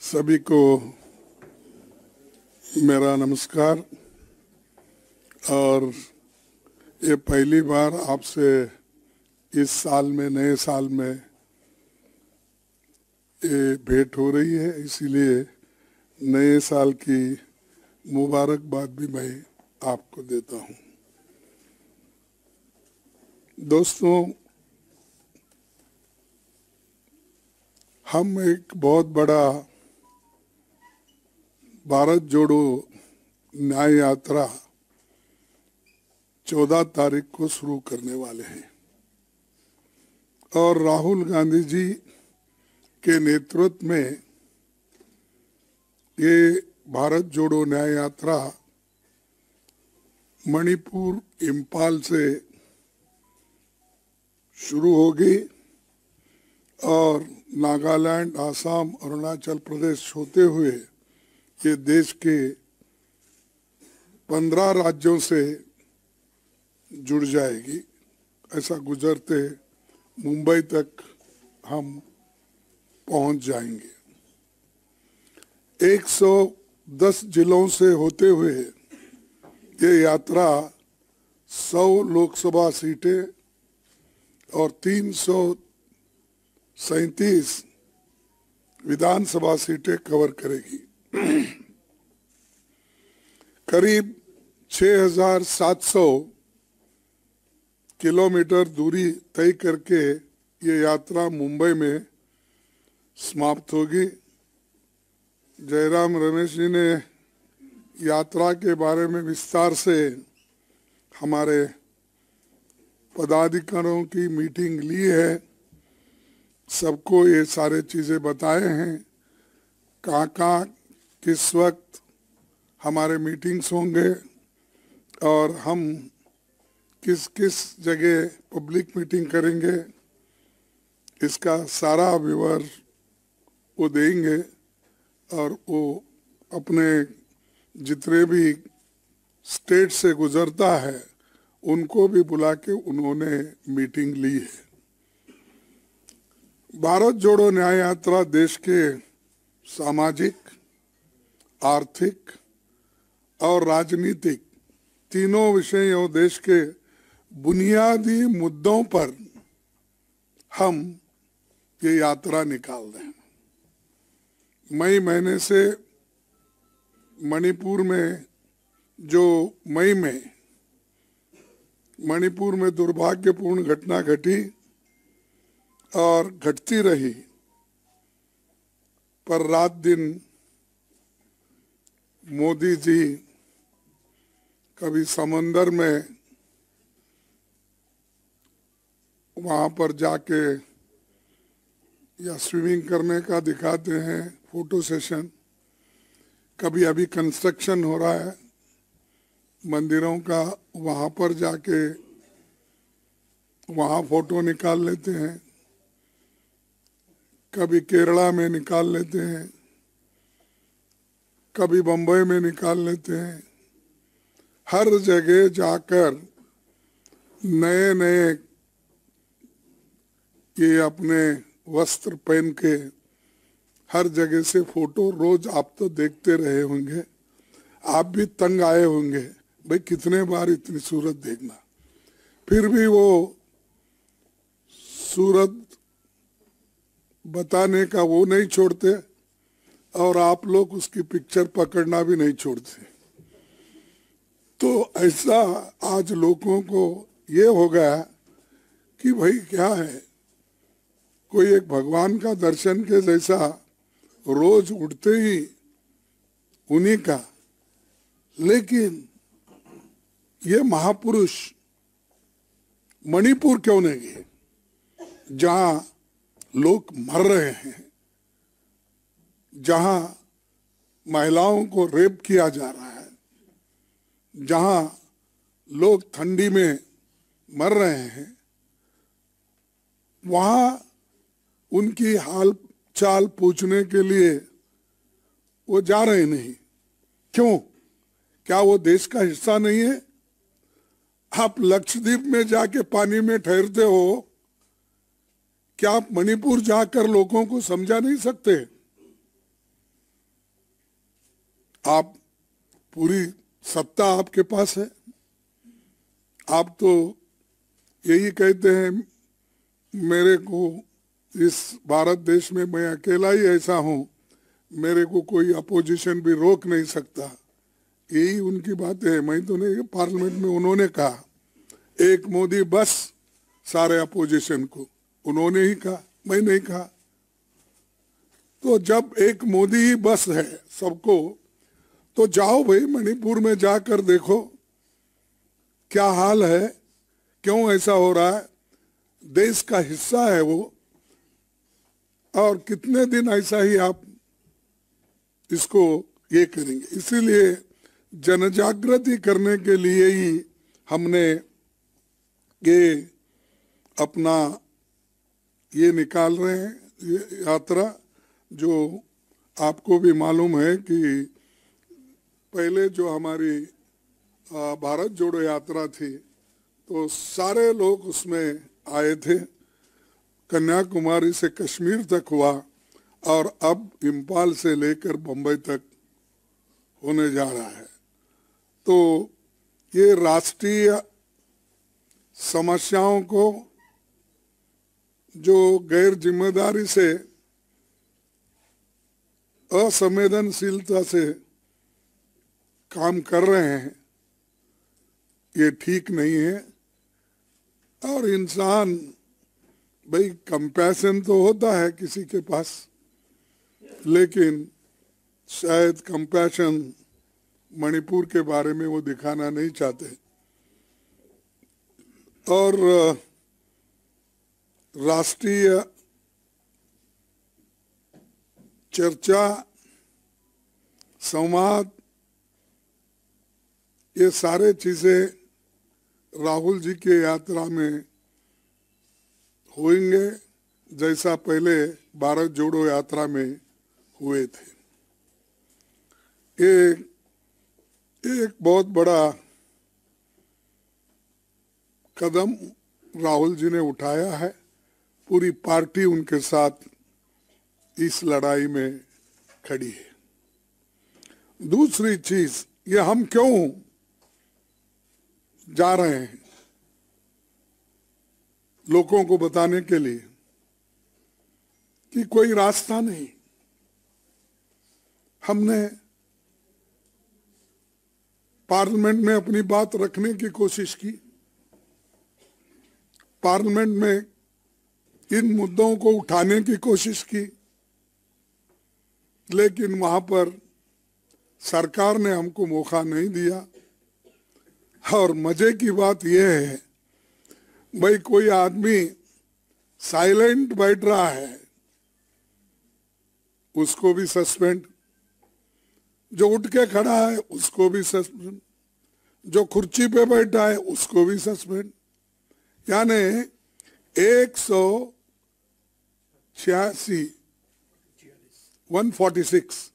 सभी को मेरा नमस्कार। और ये पहली बार आपसे इस साल में, नए साल में ये भेंट हो रही है, इसीलिए नए साल की मुबारकबाद भी मैं आपको देता हूँ। दोस्तों, हम एक बहुत बड़ा भारत जोड़ो न्याय यात्रा 14 तारीख को शुरू करने वाले हैं और राहुल गांधी जी के नेतृत्व में ये भारत जोड़ो न्याय यात्रा मणिपुर, इम्फाल से शुरू होगी और नागालैंड, आसाम, अरुणाचल प्रदेश होते हुए ये देश के 15 राज्यों से जुड़ जाएगी। ऐसा गुजरते मुंबई तक हम पहुंच जाएंगे। 110 जिलों से होते हुए ये यात्रा 100 लोकसभा सीटें और 337 विधानसभा सीटें कवर करेगी। करीब 6,700 किलोमीटर दूरी तय करके ये यात्रा मुंबई में समाप्त होगी। जयराम रमेश जी ने यात्रा के बारे में विस्तार से हमारे पदाधिकारियों की मीटिंग ली है, सबको ये सारे चीज़ें बताए हैं, कहाँ किस वक्त हमारे मीटिंग्स होंगे और हम किस किस जगह पब्लिक मीटिंग करेंगे, इसका सारा विवरण वो देंगे। और वो अपने जितने भी स्टेट से गुजरता है उनको भी बुला के उन्होंने मीटिंग ली है। भारत जोड़ो न्याय यात्रा देश के सामाजिक, आर्थिक और राजनीतिक तीनों विषय और देश के बुनियादी मुद्दों पर हम ये यात्रा निकाल रहे हैं। मई महीने से मणिपुर में मणिपुर में दुर्भाग्यपूर्ण घटना घटी और घटती रही, पर रात दिन मोदी जी कभी समंदर में वहाँ पर जाके या स्विमिंग करने का दिखाते हैं फोटो सेशन, कभी अभी कंस्ट्रक्शन हो रहा है मंदिरों का, वहाँ पर जाके वहाँ फोटो निकाल लेते हैं, कभी केरला में निकाल लेते हैं, कभी बम्बई में निकाल लेते हैं। हर जगह जाकर नए नए ये अपने वस्त्र पहन के हर जगह से फोटो रोज आप तो देखते रहे होंगे, आप भी तंग आए होंगे, भाई कितने बार इतनी सूरत देखना। फिर भी वो सूरत बताने का वो नहीं छोड़ते और आप लोग उसकी पिक्चर पकड़ना भी नहीं छोड़ते। तो ऐसा आज लोगों को ये हो गया कि भाई क्या है, कोई एक भगवान का दर्शन के जैसा रोज उठते ही उन्हीं का। लेकिन ये महापुरुष मणिपुर क्यों नहीं गए, जहां लोग मर रहे हैं, जहां महिलाओं को रेप किया जा रहा है, जहां लोग ठंडी में मर रहे हैं, वहां उनकी हाल चाल पूछने के लिए वो जा रहे नहीं। क्यों? क्या वो देश का हिस्सा नहीं है? आप लक्षद्वीप में जाके पानी में ठहरते हो, क्या आप मणिपुर जाकर लोगों को समझा नहीं सकते? आप पूरी सत्ता आपके पास है, आप तो यही कहते हैं मेरे को इस भारत देश में मैं अकेला ही ऐसा हूं, मेरे को कोई अपोजिशन भी रोक नहीं सकता, यही उनकी बात है। मैं तो नहीं, पार्लियामेंट में उन्होंने कहा एक मोदी बस सारे अपोजिशन को, उन्होंने ही कहा, मैं नहीं कहा। तो जब एक मोदी ही बस है सबको, तो जाओ भाई मणिपुर में जाकर देखो क्या हाल है, क्यों ऐसा हो रहा है, देश का हिस्सा है वो, और कितने दिन ऐसा ही आप इसको ये करेंगे। इसीलिए जनजागृति करने के लिए ही हमने ये अपना ये निकाल रहे हैं, ये यात्रा। जो आपको भी मालूम है कि पहले जो हमारी भारत जोड़ो यात्रा थी तो सारे लोग उसमें आए थे, कन्याकुमारी से कश्मीर तक हुआ, और अब इम्फाल से लेकर बम्बई तक होने जा रहा है। तो ये राष्ट्रीय समस्याओं को जो गैर जिम्मेदारी से, असंवेदनशीलता से काम कर रहे हैं, ये ठीक नहीं है। और इंसान भाई कंपैशन तो होता है किसी के पास, लेकिन शायद कंपैशन मणिपुर के बारे में वो दिखाना नहीं चाहते। और राष्ट्रीय चर्चा, संवाद, ये सारे चीजें राहुल जी के यात्रा में होंगे, जैसा पहले भारत जोड़ो यात्रा में हुए थे। ये एक बहुत बड़ा कदम राहुल जी ने उठाया है, पूरी पार्टी उनके साथ इस लड़ाई में खड़ी है। दूसरी चीज, ये हम क्यों जा रहे हैं, लोगों को बताने के लिए कि कोई रास्ता नहीं। हमने पार्लियामेंट में अपनी बात रखने की कोशिश की, पार्लियामेंट में इन मुद्दों को उठाने की कोशिश की, लेकिन वहां पर सरकार ने हमको मौका नहीं दिया। और मजे की बात यह है, भाई कोई आदमी साइलेंट बैठ रहा है उसको भी सस्पेंड, जो उठ के खड़ा है उसको भी सस्पेंड, जो कुर्सी पे बैठा है उसको भी सस्पेंड। यानी 146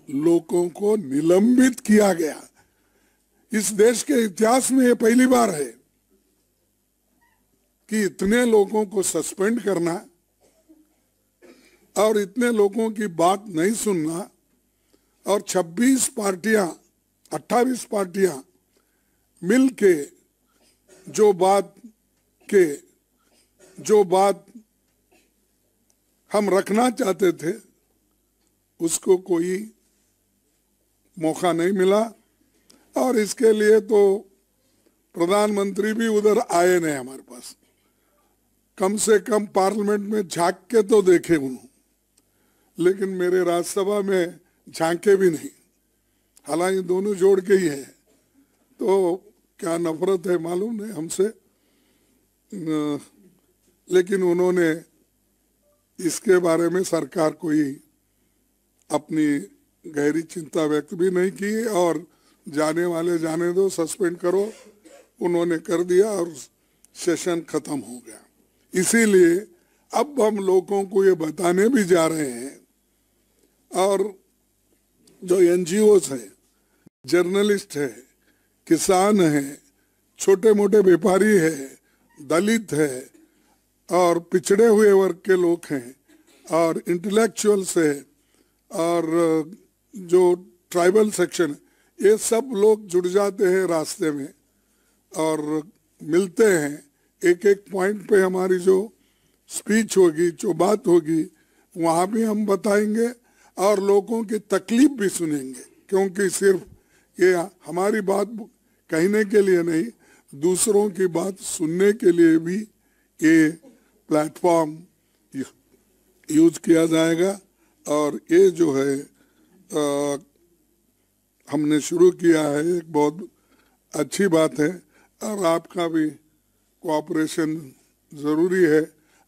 लोगों को निलंबित किया गया। इस देश के इतिहास में ये पहली बार है कि इतने लोगों को सस्पेंड करना और इतने लोगों की बात नहीं सुनना, और 26 पार्टियां 28 पार्टियां मिलके जो बात हम रखना चाहते थे उसको कोई मौका नहीं मिला। और इसके लिए तो प्रधानमंत्री भी उधर आए नहीं हमारे पास, कम से कम पार्लियामेंट में झांक के तो देखे उन्होंने, लेकिन मेरे राज्यसभा में झांके भी नहीं। हालांकि दोनों जोड़ के ही है, तो क्या नफरत है मालूम नहीं हमसे, लेकिन उन्होंने इसके बारे में सरकार कोई अपनी गहरी चिंता व्यक्त भी नहीं की, और जाने वाले जाने दो, सस्पेंड करो, उन्होंने कर दिया और सेशन खत्म हो गया। इसीलिए अब हम लोगों को ये बताने भी जा रहे हैं, और जो एनजीओस है, जर्नलिस्ट है, किसान है, छोटे मोटे व्यापारी है, दलित है, और पिछड़े हुए वर्ग के लोग हैं, और इंटेलेक्चुअल्स है, और जो ट्राइबल सेक्शन, ये सब लोग जुड़ जाते हैं रास्ते में और मिलते हैं। एक एक पॉइंट पे हमारी जो स्पीच होगी, जो बात होगी, वहाँ भी हम बताएंगे और लोगों की तकलीफ भी सुनेंगे, क्योंकि सिर्फ ये हमारी बात कहने के लिए नहीं, दूसरों की बात सुनने के लिए भी ये प्लेटफॉर्म यूज किया जाएगा। और ये जो है हमने शुरू किया है, एक बहुत अच्छी बात है और आपका भी कोऑपरेशन ज़रूरी है।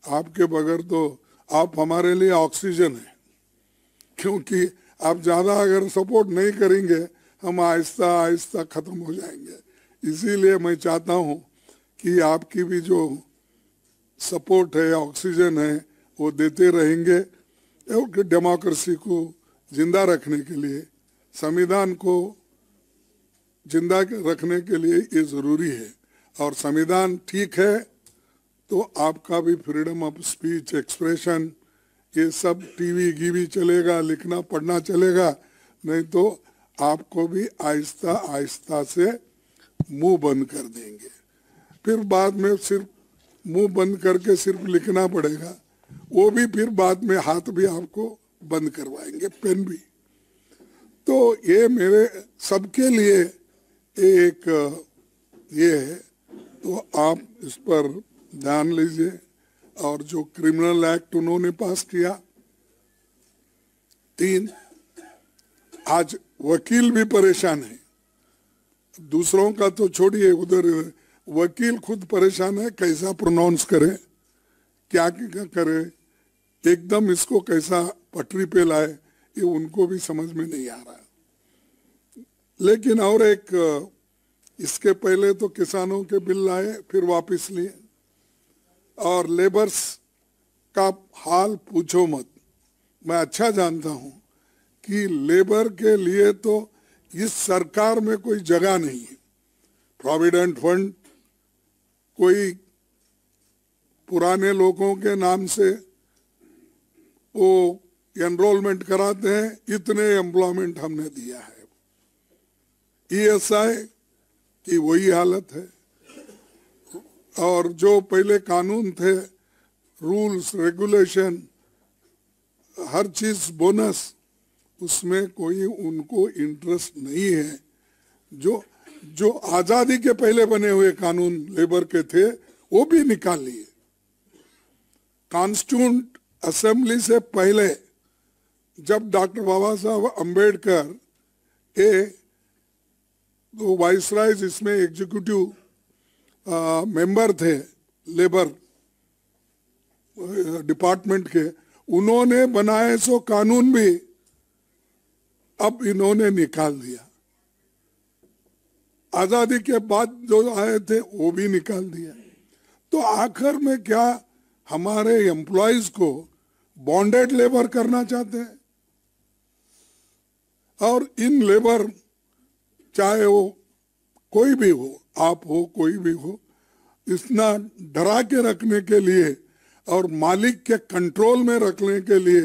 आपके बगैर तो आप हमारे लिए ऑक्सीजन है, क्योंकि आप ज़्यादा अगर सपोर्ट नहीं करेंगे हम आहिस्ता आहिस्ता ख़त्म हो जाएंगे। इसीलिए मैं चाहता हूँ कि आपकी भी जो सपोर्ट है, ऑक्सीजन है, वो देते रहेंगे और डेमोक्रेसी को जिंदा रखने के लिए, संविधान को जिंदा रखने के लिए ये ज़रूरी है। और संविधान ठीक है तो आपका भी फ्रीडम ऑफ स्पीच, एक्सप्रेशन, ये सब टीवी गीवी चलेगा, लिखना पढ़ना चलेगा, नहीं तो आपको भी आहिस्ता आहिस्ता से मुंह बंद कर देंगे। फिर बाद में सिर्फ मुंह बंद करके सिर्फ लिखना पड़ेगा, वो भी फिर बाद में हाथ भी आपको बंद करवाएंगे, पेन भी। तो ये मेरे सबके लिए एक ये है, तो आप इस पर ध्यान लीजिए। और जो क्रिमिनल एक्ट उन्होंने पास किया 3, आज वकील भी परेशान है, दूसरों का तो छोड़िए, उधर वकील खुद परेशान है, कैसा प्रोनाउंस करे, क्या करे, एकदम इसको कैसा पटरी पे लाए, ये उनको भी समझ में नहीं आ रहा। लेकिन और एक, इसके पहले तो किसानों के बिल लाए, फिर वापस लिए, और लेबर्स का हाल पूछो मत। मैं अच्छा जानता हूं कि लेबर के लिए तो इस सरकार में कोई जगह नहीं है। प्रोविडेंट फंड कोई पुराने लोगों के नाम से वो एनरोलमेंट कराते हैं, इतने एम्प्लॉयमेंट हमने दिया है। ईएसआई की वही हालत है। और जो पहले कानून थे, रूल्स रेगुलेशन, हर चीज बोनस, उसमें कोई उनको इंटरेस्ट नहीं है। जो आजादी के पहले बने हुए कानून लेबर के थे वो भी निकाल लिए। कॉन्स्टिट्यूंट असेंबली से पहले जब डॉक्टर बाबा साहब अम्बेडकर के तो वाइसराय इसमें एग्जीक्यूटिव मेंबर थे लेबर डिपार्टमेंट के, उन्होंने बनाए सो कानून भी अब इन्होंने निकाल दिया। आजादी के बाद जो आए थे वो भी निकाल दिया। तो आखिर में क्या हमारे एम्प्लॉयज को बॉन्डेड लेबर करना चाहते हैं? और इन लेबर, चाहे वो कोई भी हो, आप हो, कोई भी हो, इतना डरा के रखने के लिए और मालिक के कंट्रोल में रखने के लिए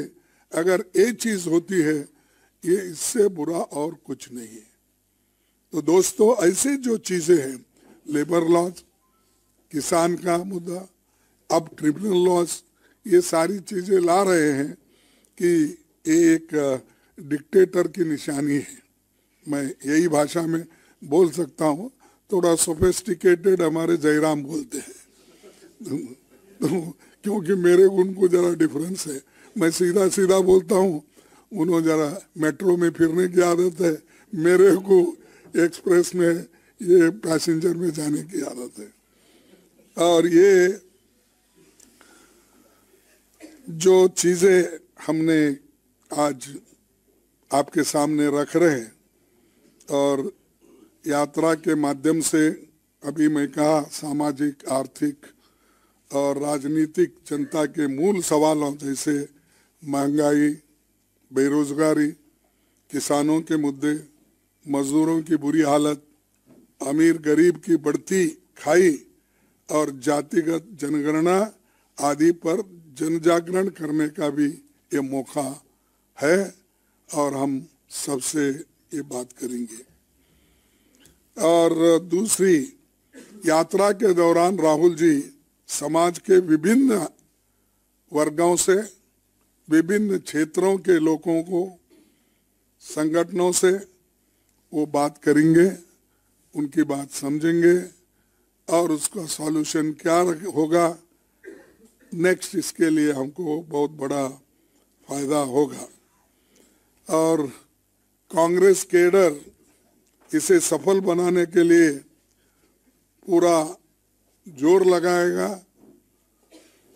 अगर ये चीज होती है, ये इससे बुरा और कुछ नहीं है। तो दोस्तों, ऐसे जो चीजें हैं, लेबर लॉज, किसान का मुद्दा, अब क्रिमिनल लॉज, ये सारी चीजें ला रहे हैं कि ये एक डिक्टेटर की निशानी है। मैं यही भाषा में बोल सकता हूँ, थोड़ा सोफिस्टिकेटेड हमारे जयराम बोलते हैं तो क्योंकि मेरे उनको जरा डिफरेंस है, मैं सीधा सीधा बोलता हूँ, उन्होंने जरा मेट्रो में फिरने की आदत है, मेरे को एक्सप्रेस में, ये पैसेंजर में जाने की आदत है। और ये जो चीजें हमने आज आपके सामने रख रहे हैं, और यात्रा के माध्यम से अभी मैं कहा सामाजिक, आर्थिक और राजनीतिक जनता के मूल सवालों जैसे महंगाई, बेरोजगारी, किसानों के मुद्दे, मजदूरों की बुरी हालत, अमीर गरीब की बढ़ती खाई और जातिगत जनगणना आदि पर जन जागरण करने का भी ये मौका है। और हम सबसे ये बात करेंगे। और दूसरी, यात्रा के दौरान राहुल जी समाज के विभिन्न वर्गों से, विभिन्न क्षेत्रों के लोगों को, संगठनों से वो बात करेंगे, उनकी बात समझेंगे और उसका सॉल्यूशन क्या होगा नेक्स्ट, इसके लिए हमको बहुत बड़ा फायदा होगा। और कांग्रेस केडर इसे सफल बनाने के लिए पूरा जोर लगाएगा।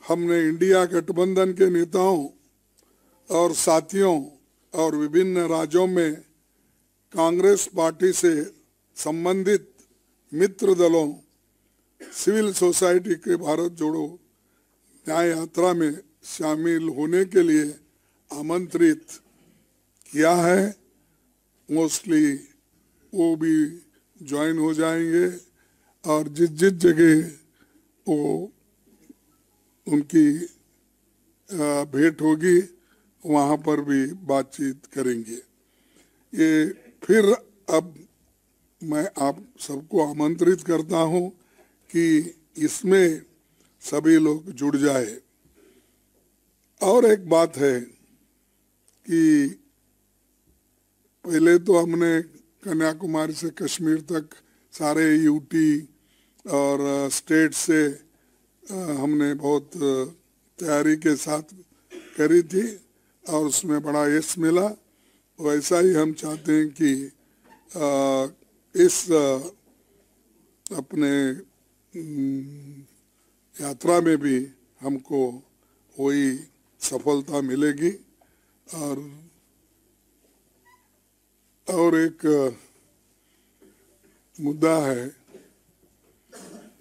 हमने इंडिया गठबंधन के नेताओं और साथियों और विभिन्न राज्यों में कांग्रेस पार्टी से संबंधित मित्र दलों, सिविल सोसाइटी के भारत जोड़ो न्याय यात्रा में शामिल होने के लिए आमंत्रित किया है। मोस्टली वो भी ज्वाइन हो जाएंगे और जिस जिस जगह वो उनकी भेंट होगी वहाँ पर भी बातचीत करेंगे। ये फिर अब मैं आप सबको आमंत्रित करता हूँ कि इसमें सभी लोग जुड़ जाए। और एक बात है कि पहले तो हमने कन्याकुमारी से कश्मीर तक सारे यूटी और स्टेट से हमने बहुत तैयारी के साथ करी थी और उसमें बड़ा यश मिला। वैसा ही हम चाहते हैं कि इस अपने यात्रा में भी हमको वही सफलता मिलेगी। और एक मुद्दा है,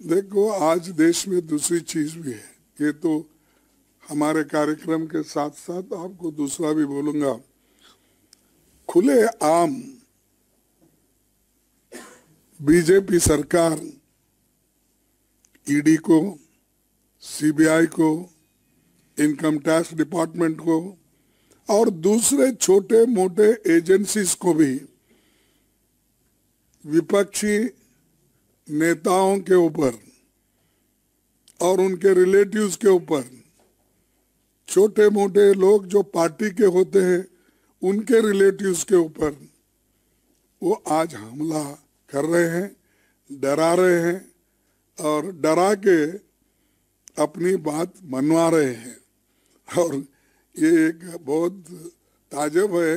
देखो आज देश में दूसरी चीज भी है, ये तो हमारे कार्यक्रम के साथ साथ आपको दूसरा भी बोलूंगा। खुले आम बीजेपी सरकार ईडी को, सीबीआई को, इनकम टैक्स डिपार्टमेंट को और दूसरे छोटे मोटे एजेंसीज को भी विपक्षी नेताओं के ऊपर और उनके रिलेटिव्स के ऊपर, छोटे मोटे लोग जो पार्टी के होते हैं उनके रिलेटिव्स के ऊपर वो आज हमला कर रहे हैं, डरा रहे हैं और डरा के अपनी बात मनवा रहे हैं। और ये एक बहुत ताज्जुब है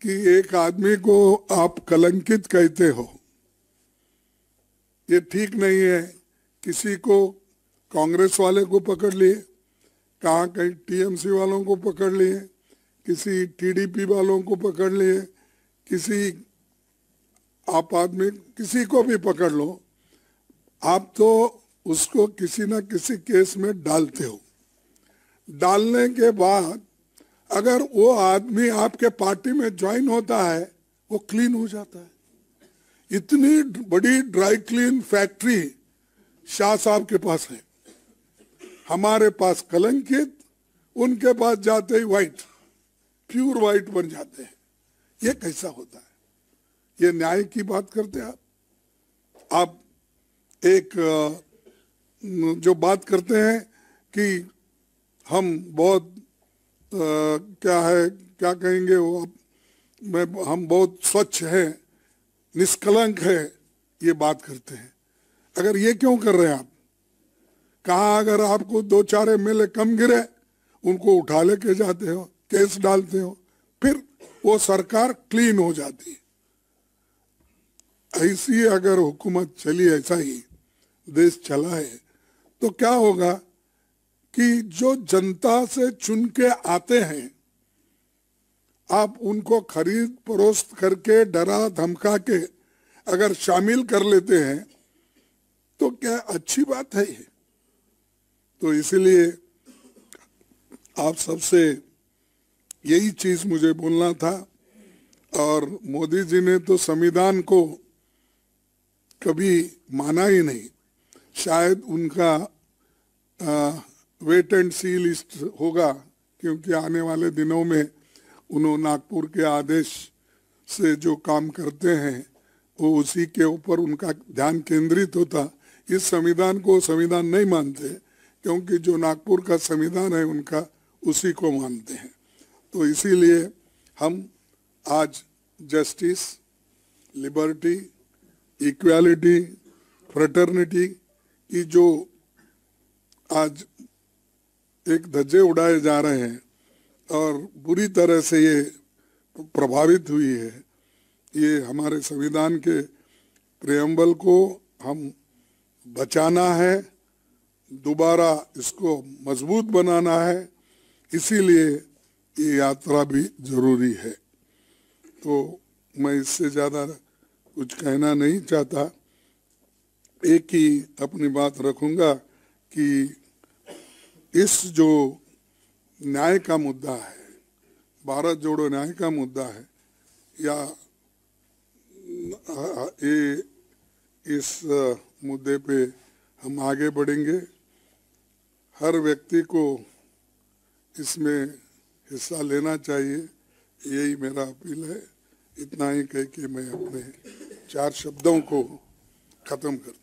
कि एक आदमी को आप कलंकित कहते हो, ये ठीक नहीं है। किसी को कांग्रेस वाले को पकड़ लिए, कहाँ कहीं टीएमसी वालों को पकड़ लिए, किसी टीडीपी वालों को पकड़ लिए, किसी आप आदमी किसी को भी पकड़ लो, आप तो उसको किसी ना किसी केस में डालते हो। डालने के बाद अगर वो आदमी आपके पार्टी में ज्वाइन होता है वो क्लीन हो जाता है। इतनी बड़ी ड्राई क्लीन फैक्ट्री शाह साहब के पास है, हमारे पास कलंकित, उनके पास जाते ही व्हाइट, प्योर व्हाइट बन जाते हैं। ये कैसा होता है? ये न्याय की बात करते हैं आप एक जो बात करते हैं कि हम बहुत क्या कहेंगे वो, हम बहुत स्वच्छ हैं, निष्कलंक है, ये बात करते हैं। अगर ये क्यों कर रहे हैं आप? कहाँ अगर आपको 2-4 एमएलए कम गिरे उनको उठा लेके जाते हो, केस डालते हो, फिर वो सरकार क्लीन हो जाती है। ऐसी अगर हुकूमत चली, ऐसा ही देश चला है, तो क्या होगा कि जो जनता से चुन के आते हैं आप उनको खरीद फरोख्त करके, डरा धमका के अगर शामिल कर लेते हैं तो क्या अच्छी बात है ये? तो इसलिए आप सबसे यही चीज मुझे बोलना था। और मोदी जी ने तो संविधान को कभी माना ही नहीं। शायद उनका वेट एंड सी लिस्ट होगा, क्योंकि आने वाले दिनों में उन्होंने नागपुर के आदेश से जो काम करते हैं वो उसी के ऊपर उनका ध्यान केंद्रित होता। इस संविधान को संविधान नहीं मानते, क्योंकि जो नागपुर का संविधान है उनका उसी को मानते हैं। तो इसीलिए हम आज जस्टिस, लिबर्टी, इक्वालिटी, फ्रेटर्निटी की जो आज एक धज्जे उड़ाए जा रहे हैं और बुरी तरह से ये प्रभावित हुई है, ये हमारे संविधान के प्रेम्बल को हम बचाना है, दोबारा इसको मजबूत बनाना है, इसीलिए ये यात्रा भी जरूरी है। तो मैं इससे ज़्यादा कुछ कहना नहीं चाहता। एक ही अपनी बात रखूंगा कि इस जो न्याय का मुद्दा है, भारत जोड़ो न्याय का मुद्दा है, या ये इस मुद्दे पे हम आगे बढ़ेंगे। हर व्यक्ति को इसमें हिस्सा लेना चाहिए, यही मेरा अपील है। इतना ही कह के मैं अपने 4 शब्दों को खत्म करता हूँ।